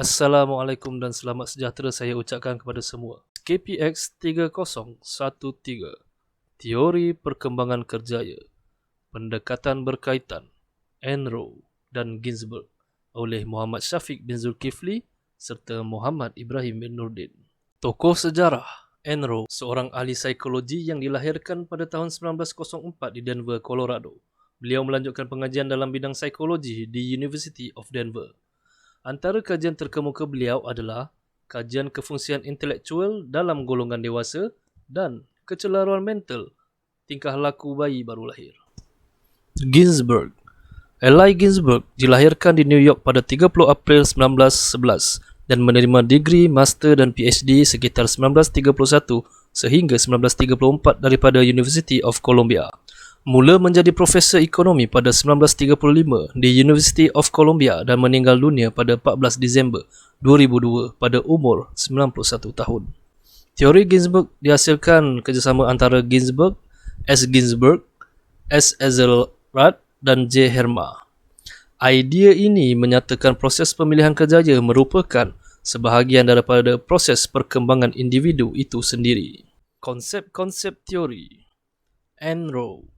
Assalamualaikum dan selamat sejahtera saya ucapkan kepada semua. KPX 3013, Teori Perkembangan Kerjaya, Pendekatan Berkaitan, Enroe dan Ginsberg oleh Muhammad Syafiq bin Zulkifli serta Muhammad Ibrahim bin Nurdin. Tokoh sejarah Enroe, seorang ahli psikologi yang dilahirkan pada tahun 1904 di Denver, Colorado. Beliau melanjutkan pengajian dalam bidang psikologi di University of Denver. Antara kajian terkemuka beliau adalah kajian kefungsian intelektual dalam golongan dewasa dan kecelaruan mental tingkah laku bayi baru lahir. Ginsberg. Eli Ginsberg dilahirkan di New York pada 30 April 1911 dan menerima degree master dan PhD sekitar 1931 sehingga 1934 daripada University of Columbia. Mula menjadi profesor ekonomi pada 1935 di University of Columbia dan meninggal dunia pada 14 Disember 2002 pada umur 91 tahun. Teori Ginsberg dihasilkan kerjasama antara Ginsberg, S. Ginsberg, S. Ezelrath dan J. Herma. Idea ini menyatakan proses pemilihan kerjaya merupakan sebahagian daripada proses perkembangan individu itu sendiri. Konsep-konsep teori Enroe,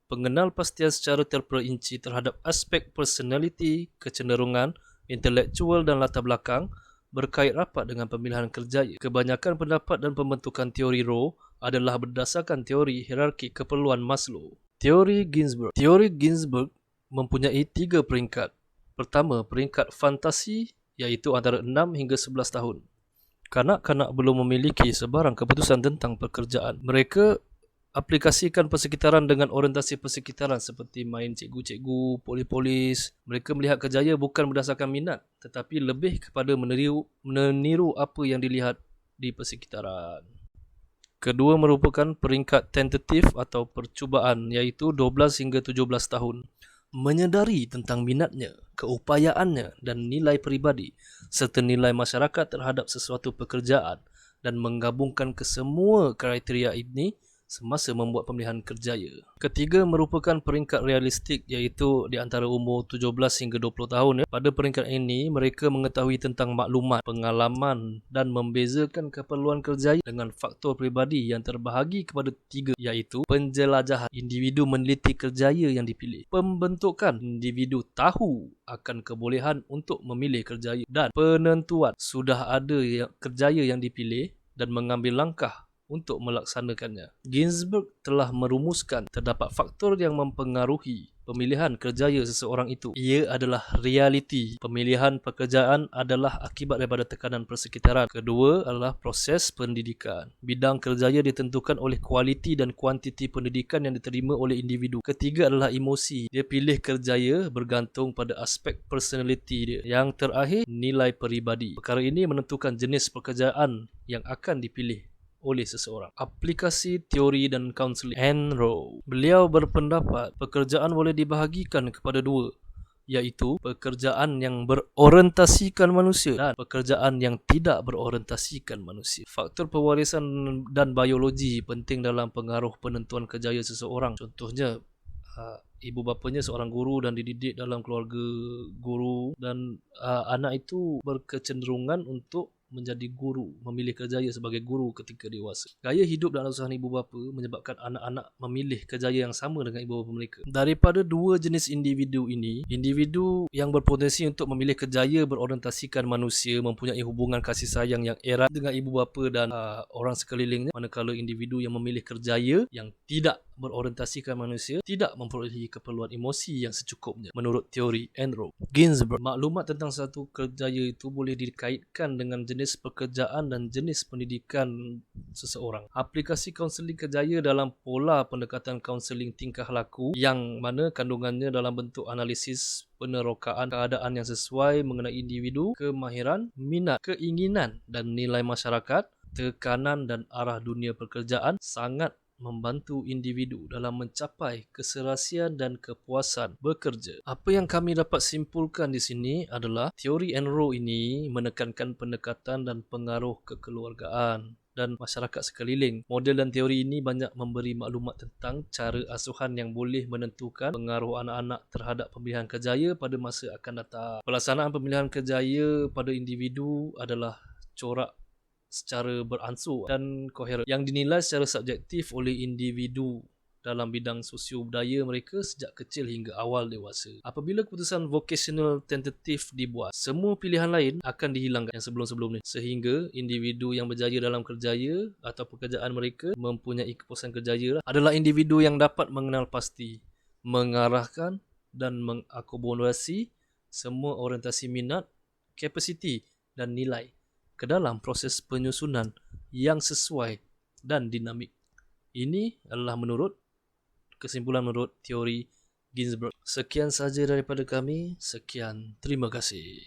pengenalpastian secara terperinci terhadap aspek personaliti, kecenderungan, intelektual dan latar belakang berkait rapat dengan pemilihan kerjaya. Kebanyakan pendapat dan pembentukan teori Roe adalah berdasarkan teori hierarki keperluan Maslow. Teori Ginsberg. Teori Ginsberg mempunyai 3 peringkat. Pertama, peringkat fantasi iaitu antara 6 hingga 11 tahun. Kanak-kanak belum memiliki sebarang keputusan tentang pekerjaan. Mereka aplikasikan persekitaran dengan orientasi persekitaran seperti main cikgu-cikgu, polis-polis. Mereka melihat kerjaya bukan berdasarkan minat tetapi lebih kepada meniru apa yang dilihat di persekitaran. Kedua merupakan peringkat tentatif atau percubaan iaitu 12 hingga 17 tahun. Menyedari tentang minatnya, keupayaannya dan nilai peribadi serta nilai masyarakat terhadap sesuatu pekerjaan dan menggabungkan kesemua kriteria ini semasa membuat pemilihan kerjaya. Ketiga merupakan peringkat realistik iaitu di antara umur 17 hingga 20 tahun. Pada peringkat ini, mereka mengetahui tentang maklumat, pengalaman dan membezakan keperluan kerjaya dengan faktor peribadi yang terbahagi kepada 3 iaitu penjelajahan, individu meneliti kerjaya yang dipilih, pembentukan, individu tahu akan kebolehan untuk memilih kerjaya dan penentuan, sudah ada kerjaya yang dipilih dan mengambil langkah untuk melaksanakannya. Ginsberg telah merumuskan terdapat faktor yang mempengaruhi pemilihan kerjaya seseorang itu. Ia adalah realiti. Pemilihan pekerjaan adalah akibat daripada tekanan persekitaran. Kedua adalah proses pendidikan. Bidang kerjaya ditentukan oleh kualiti dan kuantiti pendidikan yang diterima oleh individu. Ketiga adalah emosi. Dia pilih kerjaya bergantung pada aspek personality dia. Yang terakhir, nilai peribadi. Perkara ini menentukan jenis pekerjaan yang akan dipilih oleh seseorang. Aplikasi teori dan kaunseling. Enroe. Beliau berpendapat pekerjaan boleh dibahagikan kepada 2, iaitu pekerjaan yang berorientasikan manusia dan pekerjaan yang tidak berorientasikan manusia. Faktor pewarisan dan biologi penting dalam pengaruh penentuan kerjaya seseorang. Contohnya, ibu bapanya seorang guru dan dididik dalam keluarga guru dan anak itu berkecenderungan untuk menjadi guru, memilih kerjaya sebagai guru ketika dewasa. Gaya hidup dan usaha ibu bapa menyebabkan anak-anak memilih kerjaya yang sama dengan ibu bapa mereka. Daripada 2 jenis individu ini, individu yang berpotensi untuk memilih kerjaya berorientasikan manusia mempunyai hubungan kasih sayang yang erat dengan ibu bapa dan orang sekelilingnya, manakala individu yang memilih kerjaya yang tidak berorientasikan manusia tidak memperolehi keperluan emosi yang secukupnya. Menurut teori Enroe. Ginsberg. Maklumat tentang satu kerjaya itu boleh dikaitkan dengan jenis pekerjaan dan jenis pendidikan seseorang. Aplikasi kaunseling kerjaya dalam pola pendekatan kaunseling tingkah laku yang mana kandungannya dalam bentuk analisis penerokaan keadaan yang sesuai mengenai individu, kemahiran, minat, keinginan dan nilai masyarakat, tekanan dan arah dunia pekerjaan sangat membantu individu dalam mencapai keserasian dan kepuasan bekerja. Apa yang kami dapat simpulkan di sini adalah teori Enroe ini menekankan pendekatan dan pengaruh kekeluargaan dan masyarakat sekeliling. Model dan teori ini banyak memberi maklumat tentang cara asuhan yang boleh menentukan pengaruh anak-anak terhadap pemilihan kerjaya pada masa akan datang. Pelaksanaan pemilihan kerjaya pada individu adalah corak secara beransur dan koheren yang dinilai secara subjektif oleh individu dalam bidang sosio-budaya mereka sejak kecil hingga awal dewasa. Apabila keputusan vocational tentative dibuat, semua pilihan lain akan dihilangkan yang sebelum-sebelum ni, sehingga individu yang berjaya dalam kerjaya atau pekerjaan mereka mempunyai kepuasan kerjaya adalah individu yang dapat mengenal pasti, mengarahkan dan mengakomodasi semua orientasi minat, kapasiti dan nilai ke dalam proses penyusunan yang sesuai dan dinamik. Ini adalah kesimpulan menurut teori Ginsberg. Sekian sahaja daripada kami. Sekian, terima kasih.